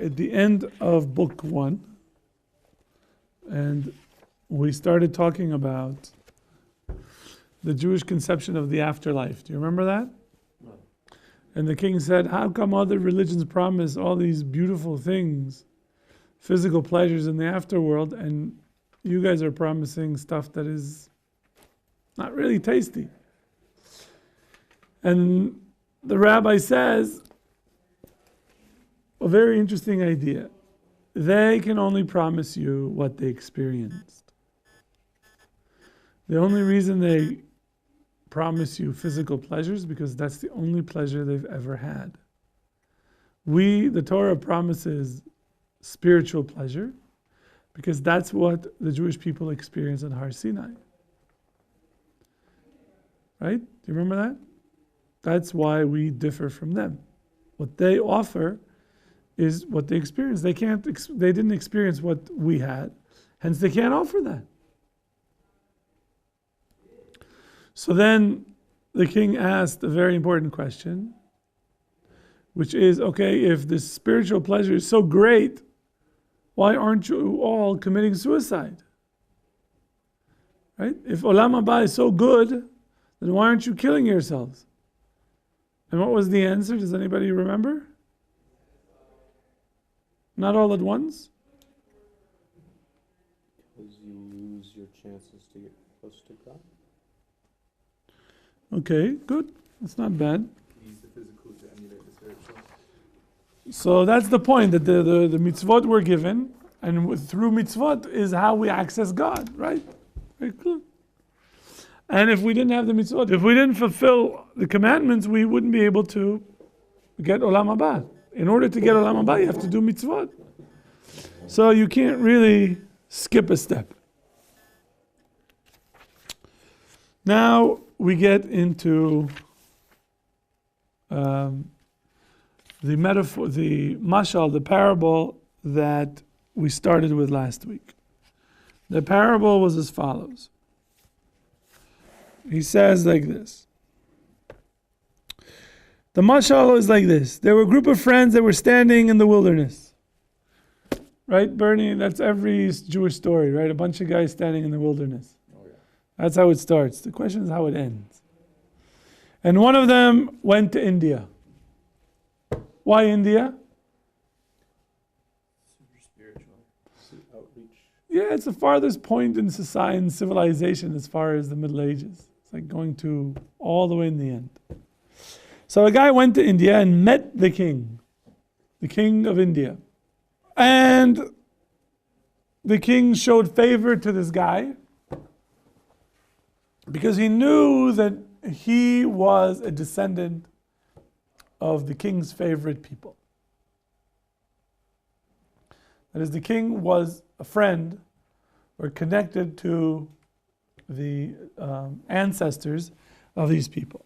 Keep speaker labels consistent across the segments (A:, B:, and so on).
A: at the end of book 1, and we started talking about the Jewish conception of the afterlife. Do you remember that? No. And the king said, how come other religions promise all these beautiful things, physical pleasures in the afterworld, and you guys are promising stuff that is not really tasty? And the rabbi says a very interesting idea. They can only promise you what they experienced. The only reason they promise you physical pleasures because that's the only pleasure they've ever had. The Torah promises spiritual pleasure because that's what the Jewish people experienced in Har Sinai. Right? Do you remember that? That's why we differ from them. What they offer is what they experienced. They didn't experience what we had, hence they can't offer that. So then the king asked a very important question, which is, okay, if this spiritual pleasure is so great, why aren't you all committing suicide? Right? If Olam Haba is so good, then why aren't you killing yourselves? And what was the answer? Does anybody remember? Not all at once?
B: Because you lose your chances to get close to God.
A: Okay, good. That's not bad.
C: Use the physical to emulate the spiritual.
A: So that's the point, that the mitzvot were given, and through mitzvot is how we access God, right? Very cool. And if we didn't have the mitzvot, if we didn't fulfill the commandments, we wouldn't be able to get Olam Haba. In order to get Olam Haba, you have to do mitzvot. So you can't really skip a step. Now we get into the metaphor, the mashal, the parable that we started with last week. The parable was as follows. He says like this. The mashal is like this. There were a group of friends that were standing in the wilderness. Right, Bernie? That's every Jewish story, right? A bunch of guys standing in the wilderness. Oh, yeah. That's how it starts. The question is how it ends. And one of them went to India. Why India?
B: Super spiritual. Outreach.
A: Yeah, it's the farthest point in society and civilization as far as the Middle Ages. It's like going to all the way in the end. So a guy went to India and met the king of India. And the king showed favor to this guy because he knew that he was a descendant of the king's favorite people. That is, the king was a friend or connected to the ancestors of these people.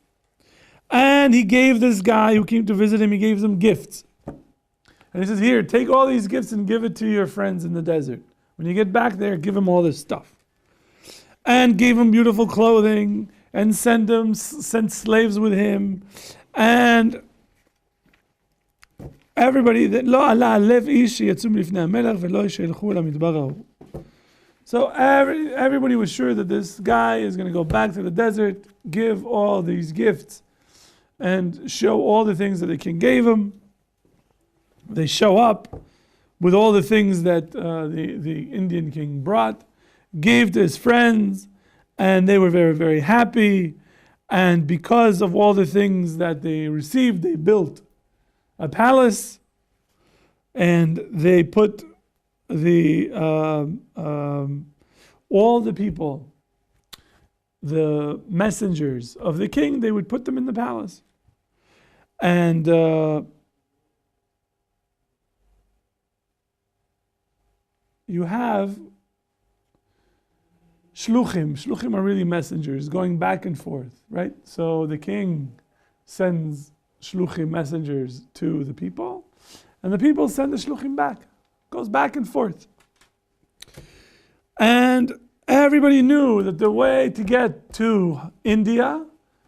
A: And he gave this guy who came to visit him, he gave them gifts. And he says, here, take all these gifts and give it to your friends in the desert. When you get back there, give them all this stuff. And gave him beautiful clothing and sent slaves with him. And everybody, so everybody was sure that this guy is going to go back to the desert, give all these gifts, and show all the things that the king gave him. They show up with all the things that the Indian king brought, gave to his friends, and they were very, very happy. And because of all the things that they received, they built a palace, and they put all the people, the messengers of the king, they would put them in the palace. And you have shluchim. Shluchim are really messengers going back and forth, right? So the king sends shluchim messengers to the people, and the people send the shluchim back. Goes back and forth. And everybody knew that the way to get to India,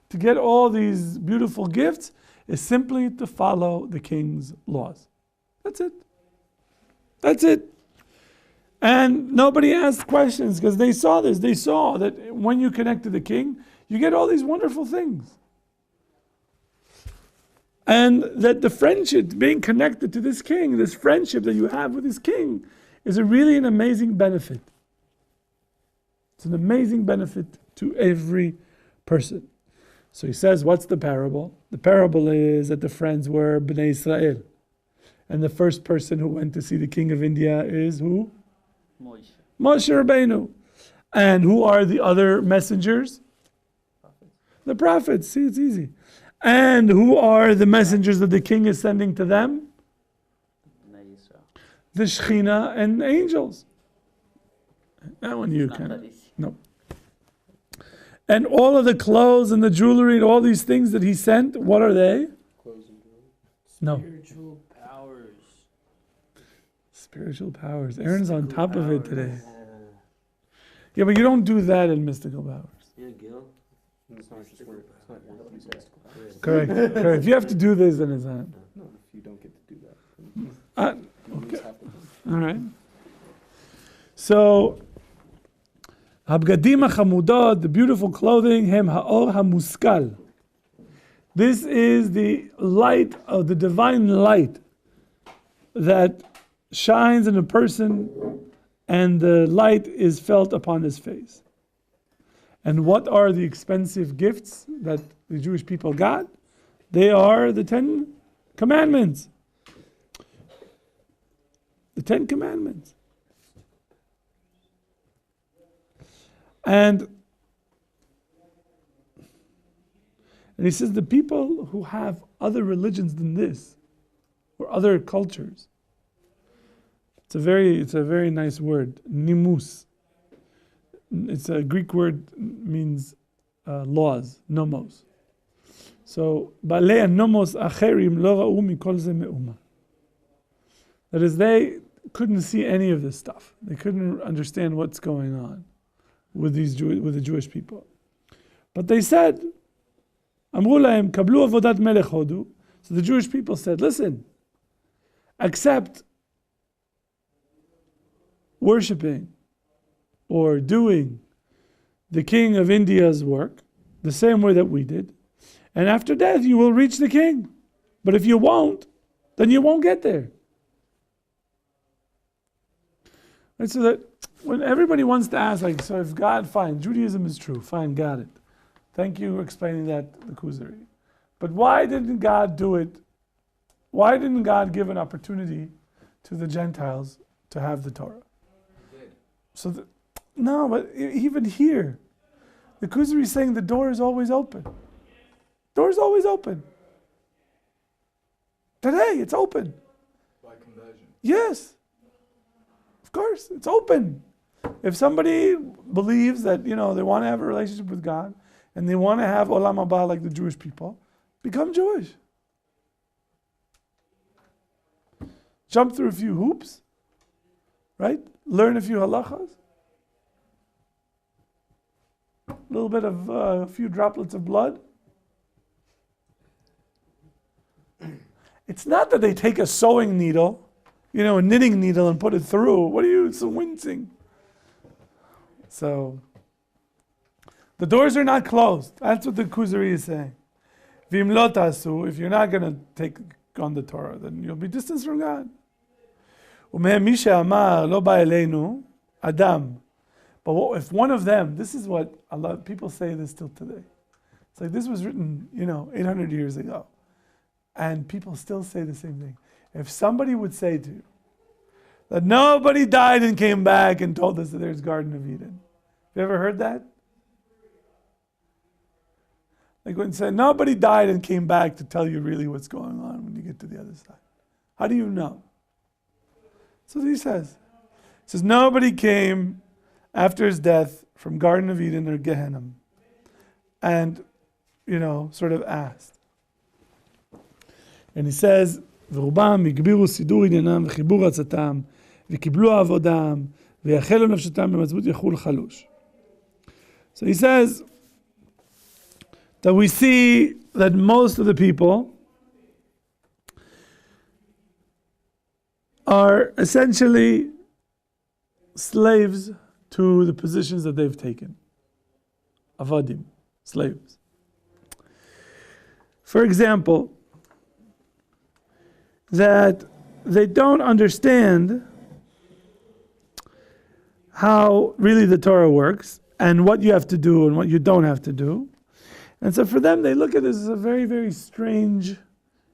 A: to get all these beautiful gifts, is simply to follow the king's laws. That's it. That's it. And nobody asked questions because they saw this. They saw that when you connect to the king, you get all these wonderful things. And that the friendship, being connected to this king, this friendship that you have with this king, is really an amazing benefit. It's an amazing benefit to every person. So he says, what's the parable? The parable is that the friends were Bnei Israel. And the first person who went to see the king of India is who?
D: Moshe.
A: Moshe Rabbeinu. And who are the other messengers? The prophets. See, it's easy. And who are the messengers that the king is sending to them? The Shekhinah and angels. That one you can. No. And all of the clothes and the jewelry and all these things that he sent, what are they?
B: Clothes and jewelry.
A: No.
D: Spiritual powers.
A: Spiritual powers. Aaron's on top of it today. Yeah, but you don't do that in mystical powers.
B: Yeah, Gil. It's not just word. It's not word. It's mystical.
A: Correct. Correct. If you have to do this, then it's not.
B: No, if you don't get to do that.
A: Okay. All right. So, Habgadim HaChamudot, the beautiful clothing, Hem Ha'or HaMuskal. This is the light of the divine light that shines in a person, and the light is felt upon his face. And what are the expensive gifts that the Jewish people got? They are the 10 Commandments. The 10 Commandments. And he says the people who have other religions than this, or other cultures, it's a very nice word, nimus. It's a Greek word, means laws, nomos. So, balei nomos acherim lo ra'u mikol ze me'uma. That is, they couldn't see any of this stuff. They couldn't understand what's going on with the Jewish people. But they said, Amru lahem kablu avodat melech hodu. So the Jewish people said, listen, accept worshipping or doing the king of India's work the same way that we did, and after death you will reach the king. But if you won't, then you won't get there. Right, so that when everybody wants to ask, like, so if God, fine, Judaism is true, fine, got it. Thank you for explaining that, the Kuzari. But why didn't God do it? Why didn't God give an opportunity to the Gentiles to have the Torah? So no, but even here, the Kuzari is saying the door is always open. Door is always open. Today, it's open.
C: By conversion.
A: Yes. Of course, it's open. If somebody believes that, they want to have a relationship with God, and they want to have Olam Haba like the Jewish people, become Jewish. Jump through a few hoops, right? Learn a few halachas. A little bit of a few droplets of blood. It's not that they take a sewing needle, a knitting needle, and put it through. What are you so wincing? So, the doors are not closed. That's what the Kuzari is saying. V'im lo tasu, if you're not going to take on the Torah, then you'll be distanced from God. U'mehem mi she'amar lo ba eleinu adam. But if one of them, this is what a lot of people say this till today. It's like this was written, 800 years ago. And people still say the same thing. If somebody would say to you that nobody died and came back and told us that there's Garden of Eden. Have you ever heard that? Like when say nobody died and came back to tell you really what's going on when you get to the other side. How do you know? So he says. He says nobody came after his death from Garden of Eden or Gehenna and, sort of asked. And he says, ורובם הגבירו סידור עניינם וחיבור עצתם וקיבלו עבודם ויחלו נפשתם במצבות יחול חלוש. So he says that we see that most of the people are essentially slaves to the positions that they've taken. Avadim, slaves. For example, that they don't understand how really the Torah works and what you have to do and what you don't have to do. And so for them, they look at this as a very, very strange,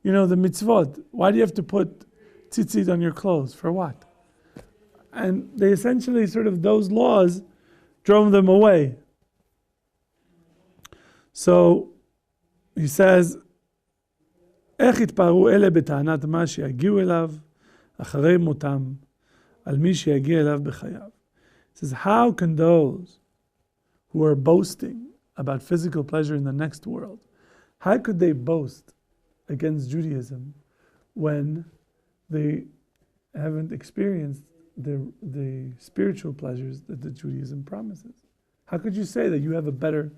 A: the mitzvot. Why do you have to put tzitzit on your clothes? For what? And they essentially those laws drove them away. So he says, איך יתפרעו אלה בטענת מה שיגיעו אליו אחרי מותם על מי שיגיע אליו בחייו. He says, how can those who are boasting about physical pleasure in the next world, how could they boast against Judaism when they haven't experienced the spiritual pleasures that the Judaism promises? How could you say that you have a better,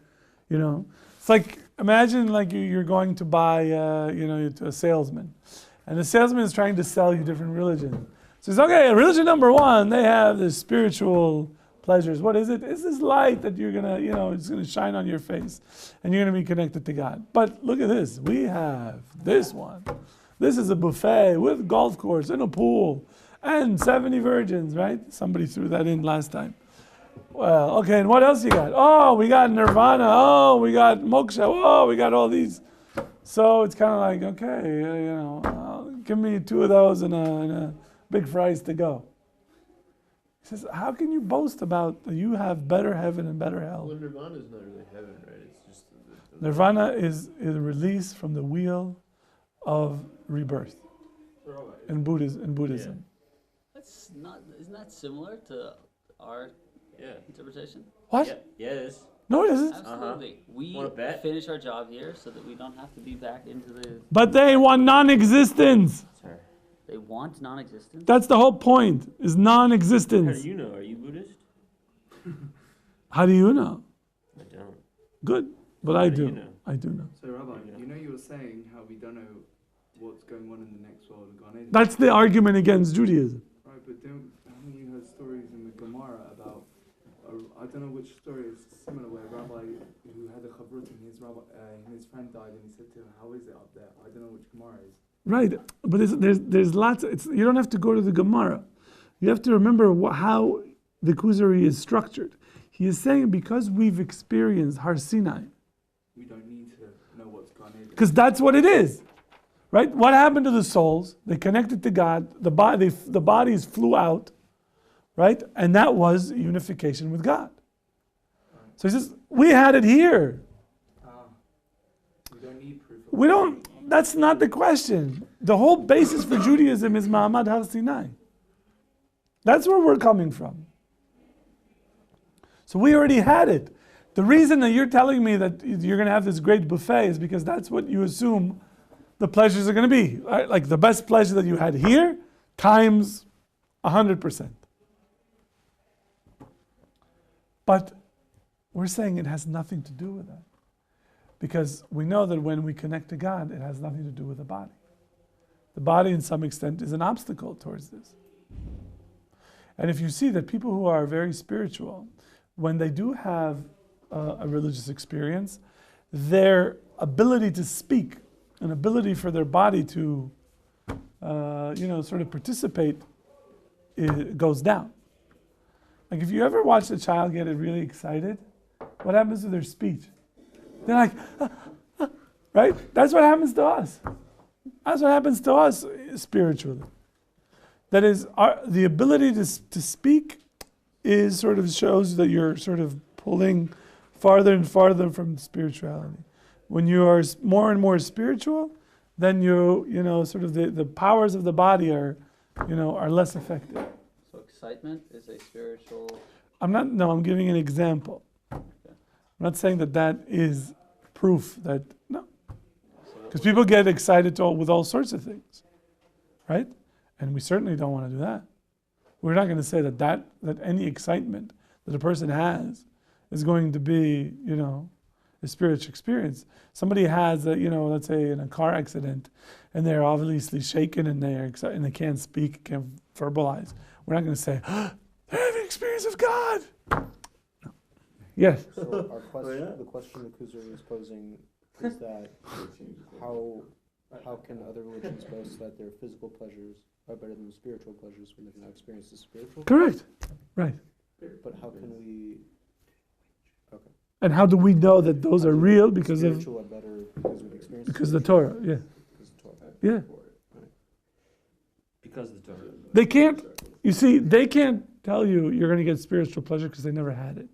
A: It's like, imagine you're going to buy, to a salesman. And the salesman is trying to sell you different religions. Says, okay, religion number one, they have the spiritual pleasures. What is it? It's this light that you're going to, it's going to shine on your face. And you're going to be connected to God. But look at this. We have this one. This is a buffet with golf course and a pool. And 70 virgins, right? Somebody threw that in last time. Well, okay, and what else you got? Oh, we got nirvana. Oh, we got moksha. Oh, we got all these. So it's kind of like, okay, give me 2 of those and a big fries to go. He says, how can you boast about that you have better heaven and better hell?
B: Well, nirvana is not really heaven, right? It's just
A: Nirvana is a release from the wheel of rebirth in Buddhism.
B: Yeah.
D: Isn't that similar to our interpretation?
A: What?
B: Yeah, it is.
A: No, it isn't.
D: Absolutely. We
B: Wanna bet?
D: finish our job here so that we don't have to be back into the...
A: But they want non-existence.
B: Sorry.
D: They want non-existence?
A: That's the whole point, is
B: How
A: non-existence.
B: do you know? Are you Buddhist?
A: How do you know?
B: I don't.
A: Good, but I
B: How do
A: do.
B: you know?
A: I do know.
C: So, Rabbi, you were saying how we don't know what's going on in the next world of Gan Eden.
A: That's the argument against Judaism.
C: Right, but haven't you heard stories in the Gemara about, I don't know which story is similar, where a rabbi who had a chavrut and his friend died and he said to him, how is it up there? I don't know which Gemara is.
A: Right, but there's lots. You don't have to go to the Gemara. You have to remember how the Kuzari is structured. He is saying because we've experienced Har Sinai,
C: We don't need to know what's Gan Eden.
A: because that's what it is, right? What happened to the souls? They connected to God. The bodies flew out, right? And that was unification with God. So he says we had it here.
C: We don't need proof.
A: We don't. That's not the question. The whole basis for Judaism is Ma'amad Har Sinai. That's where we're coming from. So we already had it. The reason that you're telling me that you're going to have this great buffet is because that's what you assume the pleasures are going to be. Right? Like the best pleasure that you had here times 100%. But we're saying it has nothing to do with that. Because we know that when we connect to God, it has nothing to do with the body. The body, in some extent, is an obstacle towards this. And if you see that people who are very spiritual, when they do have a religious experience, their ability to speak, an ability for their body to, sort of participate, it goes down. Like if you ever watch a child get really excited, what happens to their speech? They're like, right? That's what happens to us. That's what happens to us spiritually. That is, the ability to speak is sort of shows that you're sort of pulling farther and farther from spirituality. When you are more and more spiritual, then sort of the powers of the body are less effective.
D: So excitement is a spiritual...
A: I'm giving an example. I'm not saying that is proof that, no. Because people get excited with all sorts of things, right? And we certainly don't want to do that. We're not going to say that any excitement that a person has is going to be, the spiritual experience. Somebody has, let's say in a car accident, and they're obviously shaken and and they can't speak, can't verbalize. We're not going to say, they have an experience of God. No. Yes.
B: So our question, the question that Kuzari is posing is that how can other religions boast that their physical pleasures are better than spiritual pleasures when they've not experienced the spiritual?
A: Correct. Right.
B: But how can we? Okay.
A: And how do we know that those are real? Because of
B: Spiritual are better because we've experienced.
A: because of the Torah. Yeah.
B: Because of Torah.
A: Yeah.
E: Because of the Torah.
A: They can't. You see, they can't tell you you're going to get spiritual pleasure because they never had it.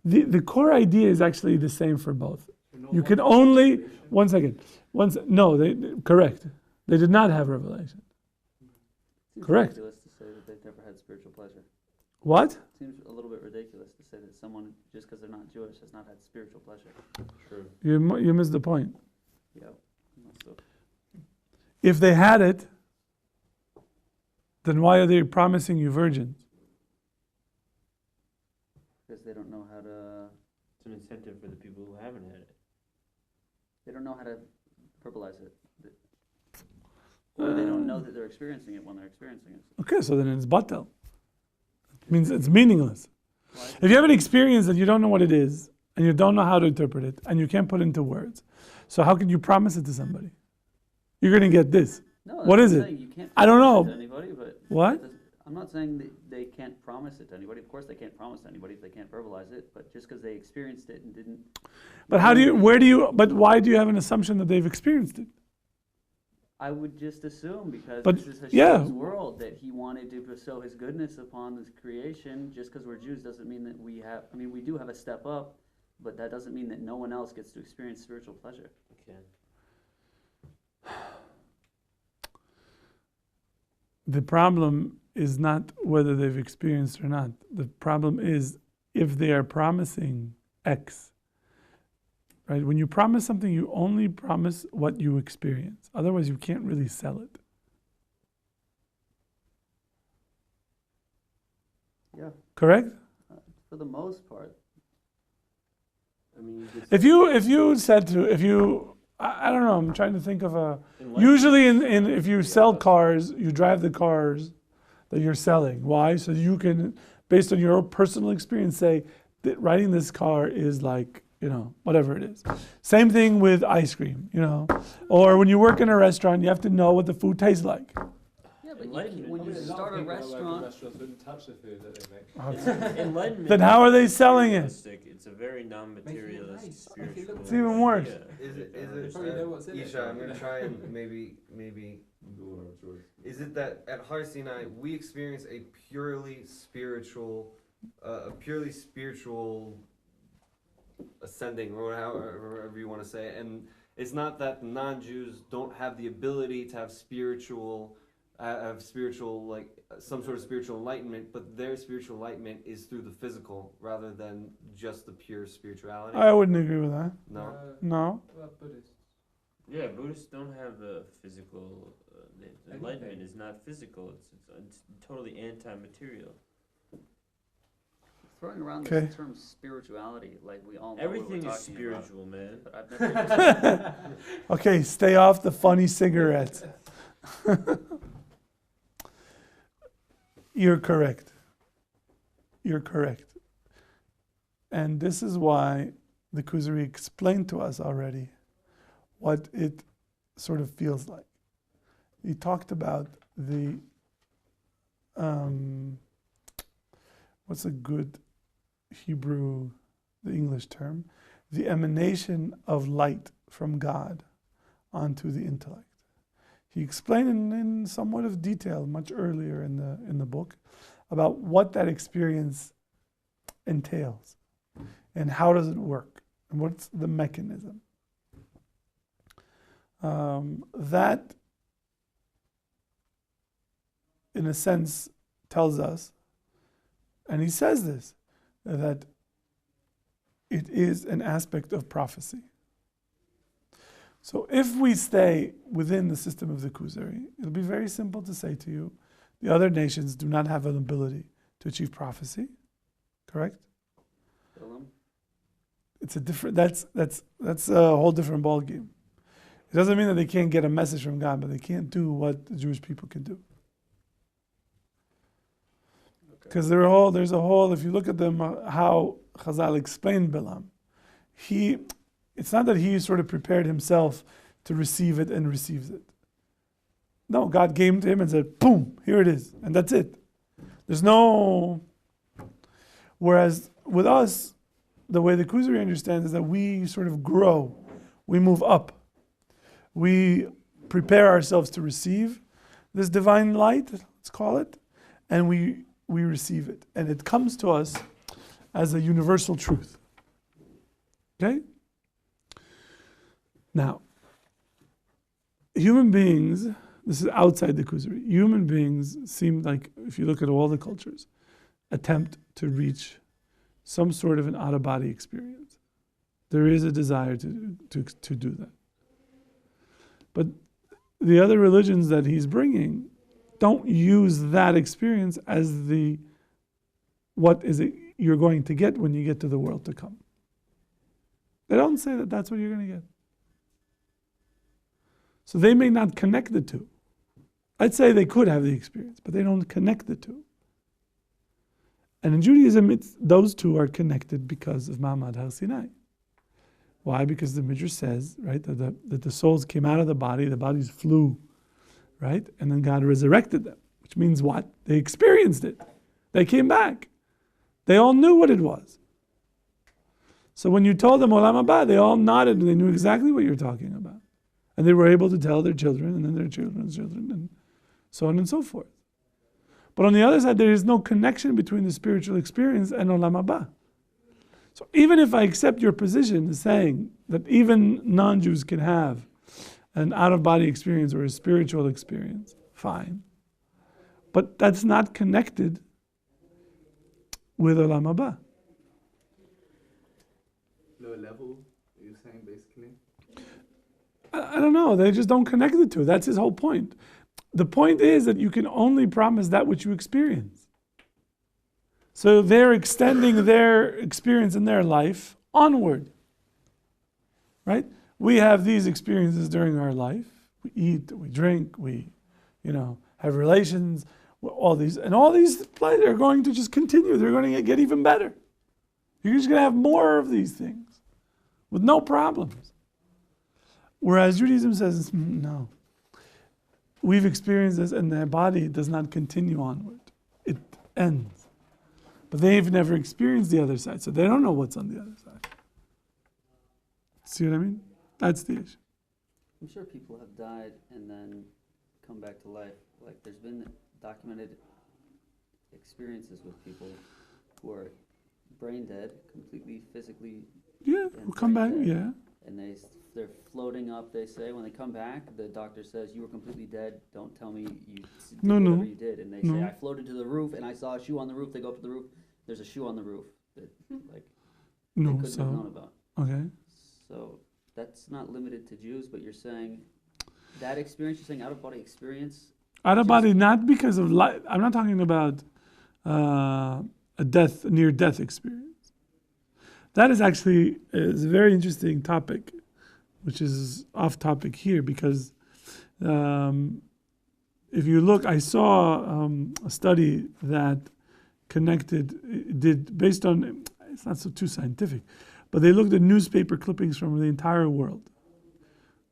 A: The core idea is actually the same for both. You can only correct. They did not have revelation.
D: Seems
A: Correct.
D: ridiculous to say that they've never had spiritual pleasure.
A: What?
D: Seems a little bit ridiculous to say that someone, just because they're not Jewish, has not had spiritual pleasure.
E: True.
A: You missed the point.
D: Yeah. So,
A: If they had it, then why are they promising you virgins?
D: because they don't know how to,
E: It's an incentive for the people who haven't had it.
D: they don't know how to verbalize it. Or they don't know that they're experiencing it when they're experiencing it.
A: Okay, so then it's batel. It means it's meaningless.
D: Why?
A: If you have an experience that you don't know what it is, and you don't know how to interpret it, and you can't put it into words, so how can you promise it to somebody? You're going to get this.
D: No,
A: What
D: that's
A: is
D: what I'm
A: it?
D: saying. You can't
A: I don't
D: promise it
A: know.
D: to anybody, but
A: What?
D: I'm not saying that they can't promise it to anybody. Of course, they can't promise to anybody if they can't verbalize it. But just because they experienced it and didn't,
A: But why do you have an assumption that they've experienced it?
D: I would just assume because
A: But,
D: this is Hashem's
A: yeah.
D: world that He wanted to bestow His goodness upon this creation. Just because we're Jews doesn't mean that we have. I mean, we do have a step up, but that doesn't mean that no one else gets to experience spiritual pleasure.
E: Okay.
A: The problem is not whether they've experienced or not. The problem is if they are promising X. Right? When you promise something, you only promise what you experience. Otherwise, you can't really sell it.
D: Yeah,
A: Correct?
D: for the most part.
E: I mean,
A: If you said to I don't know. I'm trying to think of a.
E: Enlightenment.
A: Usually, if you sell cars, you drive the cars that you're selling. Why? So you can, based on your personal experience, say that riding this car is like, whatever it is. Same thing with ice cream, or when you work in a restaurant, you have to know what the food tastes like.
D: Yeah, but
E: Enlightenment.
D: when you start a restaurant,
F: Restaurants wouldn't touch the food that they make.
E: Enlightenment.
A: Then how are they selling it?
E: It's a very non-materialist,
F: nice.
E: spiritual.
A: It's even worse.
E: idea.
G: Is it
F: Probably know what's in it.
G: Isha, I'm gonna try and maybe is it that at Har Sinai we experience a purely spiritual ascending, or however you want to say it, and it's not that non-Jews don't have the ability to have spiritual like some sort of spiritual enlightenment, but their spiritual enlightenment is through the physical rather than just the pure spirituality.
A: I wouldn't agree with that.
G: No.
A: No.
F: Well, Buddhists.
E: Yeah, Buddhists don't have a physical. The enlightenment is not physical. It's totally anti-material.
D: throwing around
A: Okay.
D: this term spirituality, like we all know
E: Everything
D: what we're
E: is
D: talking
E: spiritual, man.
D: about. But I've never.
A: Okay, stay off the funny cigarettes. You're correct. You're correct. And this is why the Kuzari explained to us already what it sort of feels like. He talked about the, what's a good Hebrew, the English term? The emanation of light from God onto the intellect. He explained in somewhat of detail much earlier in the book about what that experience entails and how does it work and what's the mechanism. That, in a sense, tells us, and he says this, that it is an aspect of prophecy. So if we stay within the system of the Kuzari, it'll be very simple to say to you, the other nations do not have an ability to achieve prophecy, correct?
D: Balaam?
A: it's a different. That's a whole different ballgame. It doesn't mean that they can't get a message from God, but they can't do what the Jewish people can do. Because there's a whole. If you look at them, how Chazal explained Bilam, it's not that he sort of prepared himself to receive it and receives it. No, God came to him and said, "Boom, here it is," and that's it. There's no. Whereas with us, the way the Kuzari understands is that we sort of grow, we move up, we prepare ourselves to receive this divine light, let's call it, and we receive it, and it comes to us as a universal truth. Okay? Now, human beings, this is outside the Kuzari, human beings seem like, if you look at all the cultures, attempt to reach some sort of an out-of-body experience. There is a desire to do that. But the other religions that he's bringing don't use that experience as what is it you're going to get when you get to the world to come. They don't say that that's what you're going to get. So they may not connect the two. I'd say they could have the experience, but they don't connect the two. And in Judaism, those two are connected because of Ma'amad Har Sinai. Why? Because the Midrash says, right, that the souls came out of the bodies flew, right? And then God resurrected them, which means what? They experienced it. They came back. They all knew what it was. So when you told them Olam Haba, they all nodded and they knew exactly what you're talking about. And they were able to tell their children and then their children's children and so on and so forth. But on the other side, there is no connection between the spiritual experience and Olam Haba. So even if I accept your position as saying that even non-Jews can have an out-of-body experience or a spiritual experience, fine. But that's not connected with Olam Haba.
C: Lower level, you're saying basically?
A: I don't know. They just don't connect the two. That's his whole point. The point is that you can only promise that which you experience. So they're extending their experience in their life onward. Right? We have these experiences during our life. We eat, we drink, we, have relations, all these plays are going to just continue. They're going to get even better. You're just going to have more of these things with no problems. Whereas Judaism says, no. We've experienced this and their body does not continue onward. It ends. But they've never experienced the other side, so they don't know what's on the other side. See what I mean? That's the issue.
D: I'm sure people have died and then come back to life. Like there's been documented experiences with people who are brain dead, completely physically.
A: Yeah, we'll come back, yeah.
D: And they're floating up, they say. When they come back, the doctor says, you were completely dead. Don't tell me you did whatever you did. And they say, I floated to the roof and I saw a shoe on the roof. They go up to the roof. There's a shoe on the roof that they couldn't have known about.
A: Okay.
D: So that's not limited to Jews, but you're saying that experience, you're saying out-of-body experience?
A: Out-of-body, not because of life. I'm not talking about a near-death experience. That is actually is a very interesting topic, which is off topic here because if you look, I saw a study that did based on, it's not too scientific, but they looked at newspaper clippings from the entire world,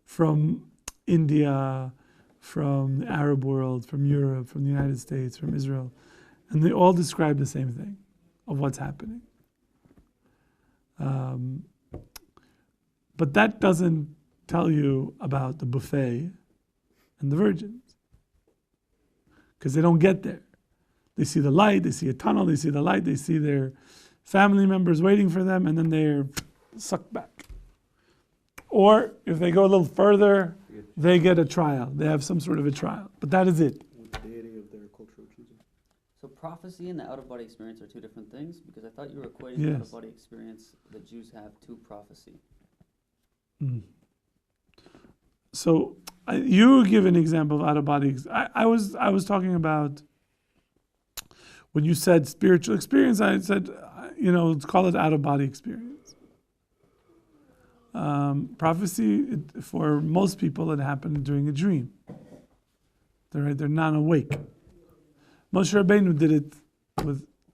A: from India, from the Arab world, from Europe, from the United States, from Israel, and they all describe the same thing of what's happening. But that doesn't tell you about the buffet and the virgins, because they don't get there. They see the light, they see a tunnel, they see the light, they see their family members waiting for them, and then they're sucked back. Or if they go a little further, they get a trial. They have some sort of a trial, but that is it.
B: With the deity of their cultural choosing.
D: So prophecy and the out-of-body experience are two different things? Because I thought you were equating
A: Yes.
D: the out-of-body experience that Jews have to prophecy.
A: So you give an example of out-of-body. I was talking about when you said spiritual experience. I said, let's call it out-of-body experience. Prophecy, for most people, it happened during a dream. They're non-awake. Moshe Rabbeinu did it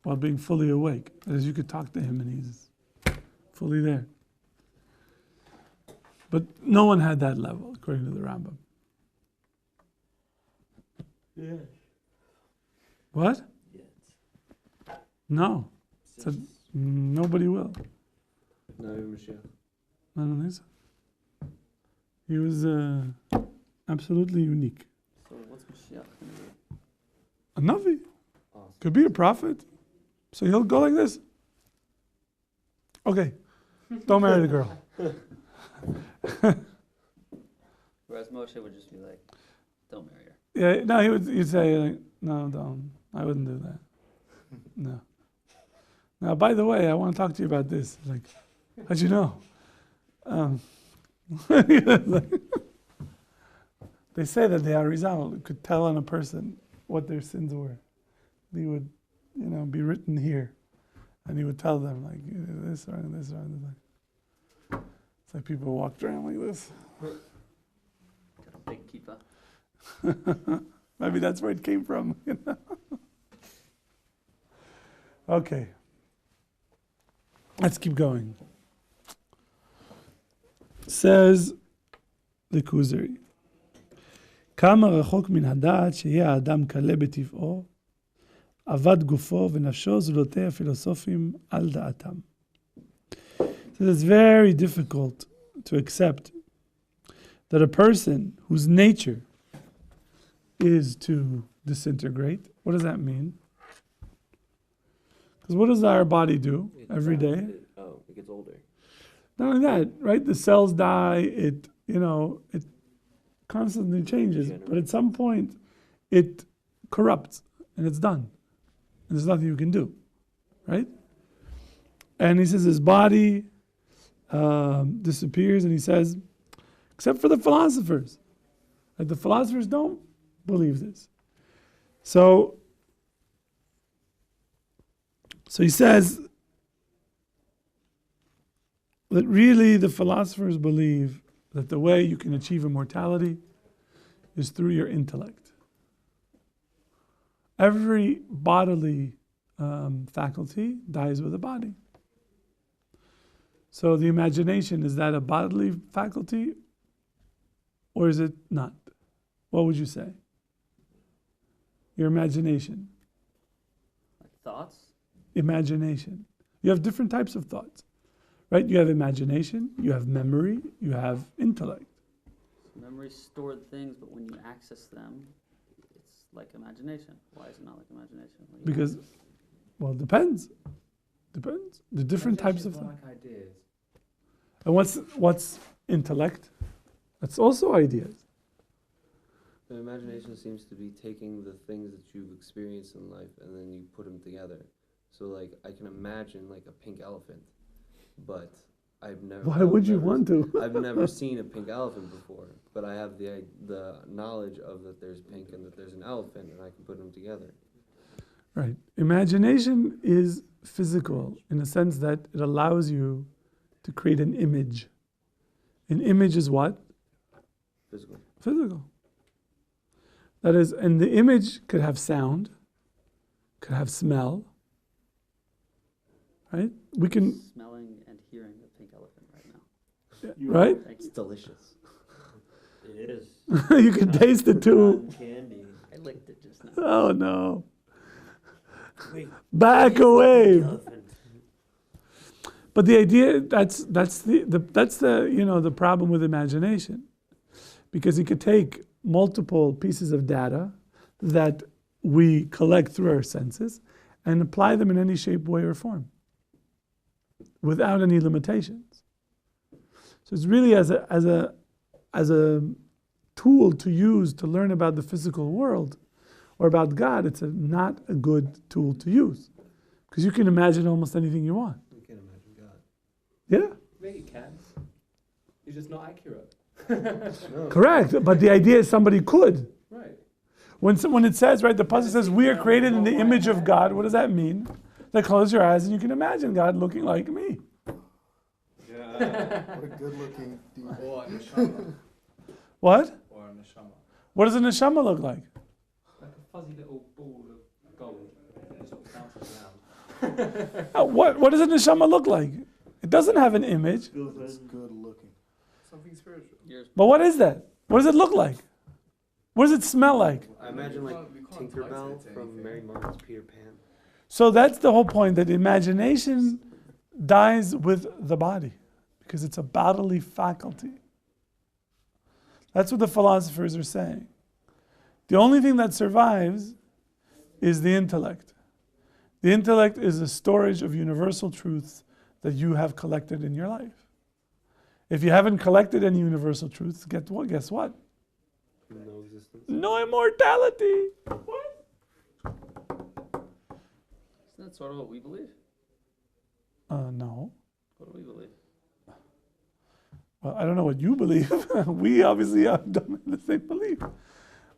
A: while being fully awake. That is, you could talk to him and he's fully there. But no one had that level, according to the Rambam.
E: Yes.
A: What?
E: Yes.
A: No. Said, nobody will.
G: No, Mashiach.
A: I don't think so. He was absolutely unique.
D: So what's Mashiach going to do?
A: A Navi.
G: Awesome.
A: Could be a prophet. So he'll go like this. Okay. Don't marry the girl.
D: Whereas Moshe would just be like, don't marry her.
A: Yeah, no, he'd say, like, no, don't. I wouldn't do that. No. Now, by the way, I want to talk to you about this. Like, how'd you know? They say that the Arizal could tell on a person what their sins were. He would, be written here, and he would tell them like this or this or this. It's like people walked around like this.
D: Got a big kippah.
A: Maybe that's where it came from. Okay. Let's keep going. Says the Kuzari. כמה רחוק מן הדעת שיהיה האדם קלה בטבעו, עבד גופו ונפשו זולותי הפילוסופים על דעתם. So it's very difficult to accept that a person whose nature is to disintegrate, what does that mean? Because what does our body do every day?
G: It gets older.
A: Not only that, right? The cells die, it constantly changes, but at some point it corrupts and it's done. And there's nothing you can do, right? And he says his body disappears, and he says, except for the philosophers. Like the philosophers don't believe this. So he says that really the philosophers believe that the way you can achieve immortality is through your intellect. Every bodily faculty dies with a body. So the imagination, is that a bodily faculty or is it not? What would you say? Your imagination.
D: Like thoughts?
A: Imagination. You have different types of thoughts, right? You have imagination, you have memory, you have intellect.
D: Memory stored things, but when you access them, it's like imagination. Why is it not like imagination?
A: Because, well, it depends. Depends. The different types of thoughts.
F: Like ideas.
A: And what's intellect? That's also ideas.
G: The imagination seems to be taking the things that you've experienced in life and then you put them together. So, like, I can imagine, like, a pink elephant, but I've never...
A: Why would you want to?
G: I've never seen a pink elephant before, but I have the knowledge of that there's pink and that there's an elephant, and I can put them together.
A: Right. Imagination is physical in the sense that it allows you to create an image. An image is what?
G: Physical.
A: Physical. That is, and the image could have sound, could have smell, right? We can...
D: Smelling and hearing a pink elephant right now.
A: Right?
G: It's delicious.
E: It is.
A: You can taste it too.
E: Candy.
D: I licked it just now.
A: Oh no.
E: Wait.
A: Back away.
E: Elephant.
A: But the idea, that's the problem with imagination. Because you could take multiple pieces of data that we collect through our senses and apply them in any shape, way, or form without any limitations. So it's really as a tool to use to learn about the physical world or about God, it's not a good tool to use. Because you can imagine almost anything you want.
G: You can't imagine God.
A: Yeah?
F: Yeah, you can. It's just not accurate.
G: No.
A: Correct. But the idea is somebody could.
F: Right.
A: When it says, right, the puzzle says, we are created in the image of God, what does that mean? That close your eyes and you can imagine God looking like me.
G: Yeah.
H: What a good-looking dude.
C: Or a neshama.
A: What?
C: Or a neshama.
A: What does a neshama look like?
F: Like a fuzzy little ball of gold that sort of bounces around.
A: What does a neshama look like? It doesn't have an image.
H: It's good-looking.
C: Something spiritual.
A: But what is that? What does it look like? What does it smell like?
G: I imagine like
C: We can't title
G: Tinkerbell
C: it to
G: from
C: anything.
G: Mary Margaret's Peter Pan.
A: So that's the whole point, that imagination dies with the body because it's a bodily faculty. That's what the philosophers are saying. The only thing that survives is the intellect. The intellect is a storage of universal truths that you have collected in your life. If you haven't collected any universal truths, guess what?
G: No existence.
A: No immortality. What?
D: Isn't that sort of what we believe?
A: No.
D: What do we believe?
A: Well, I don't know what you believe. We obviously don't have the same belief.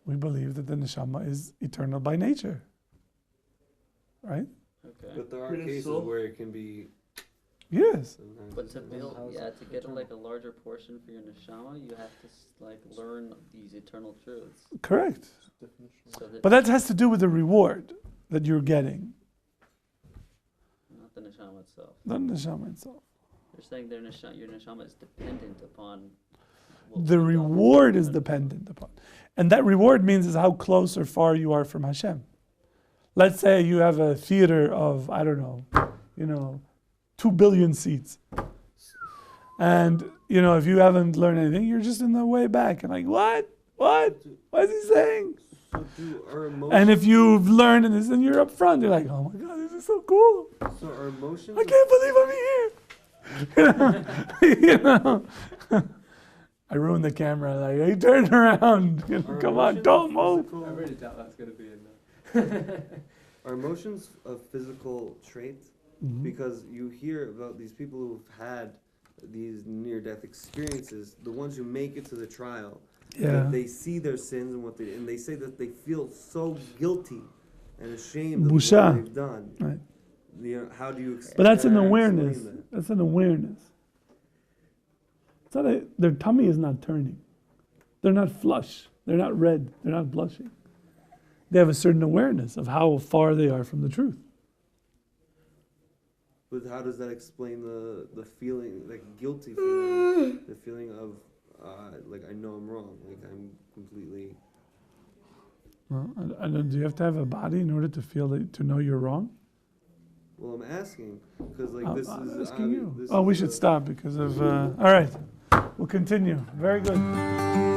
A: We believe that the neshama is eternal by nature. Right?
D: Okay.
G: But there are
F: Pretty
G: cases
F: soul.
G: where it can be.
A: Yes.
D: But to build, to get like a larger portion for your neshama, you have to learn these eternal truths.
A: Correct.
D: So that
A: But that has to do with the reward that you're getting,
D: not the neshama itself.
A: not the neshama itself.
D: You're saying your neshama is dependent upon.
A: The reward is dependent upon. And that reward means is how close or far you are from Hashem. Let's say you have a theater of, 2 billion seats. And, if you haven't learned anything, you're just in the way back. And like, what? What? What is he saying?
G: So do our emotions.
A: And if you've learned this and you're up front, you're like, oh my God, this is so cool.
G: So our emotions.
A: I can't believe I'm here. I ruined the camera. Like, hey, turn around.
G: Our
A: Come on,
G: emotions
A: don't
G: are
A: move.
G: physical-
F: I really doubt that's going to be in there.
G: Are emotions a physical trait?
A: Mm-hmm.
G: Because you hear about these people who've had these near-death experiences, the ones who make it to the trial,
A: Yeah.
G: that they see their sins and they say that they feel so guilty and ashamed of what
A: Busha.
G: they've done.
A: Right.
G: How do you explain
A: But that's an
G: explain
A: awareness.
G: that?
A: That's an awareness. It's not their tummy is not turning. They're not flush. They're not red. They're not blushing. They have a certain awareness of how far they are from the truth.
G: But how does that explain the feeling, like guilty feeling, the feeling of I know I'm wrong, like I'm completely.
A: Well, I don't, do you have to have a body in order to feel to know you're wrong?
G: Well, I'm asking because this
A: I'm
G: is.
A: asking you.
G: This
A: Oh, we
G: is
A: should stop because of. All right, we'll continue. Very good.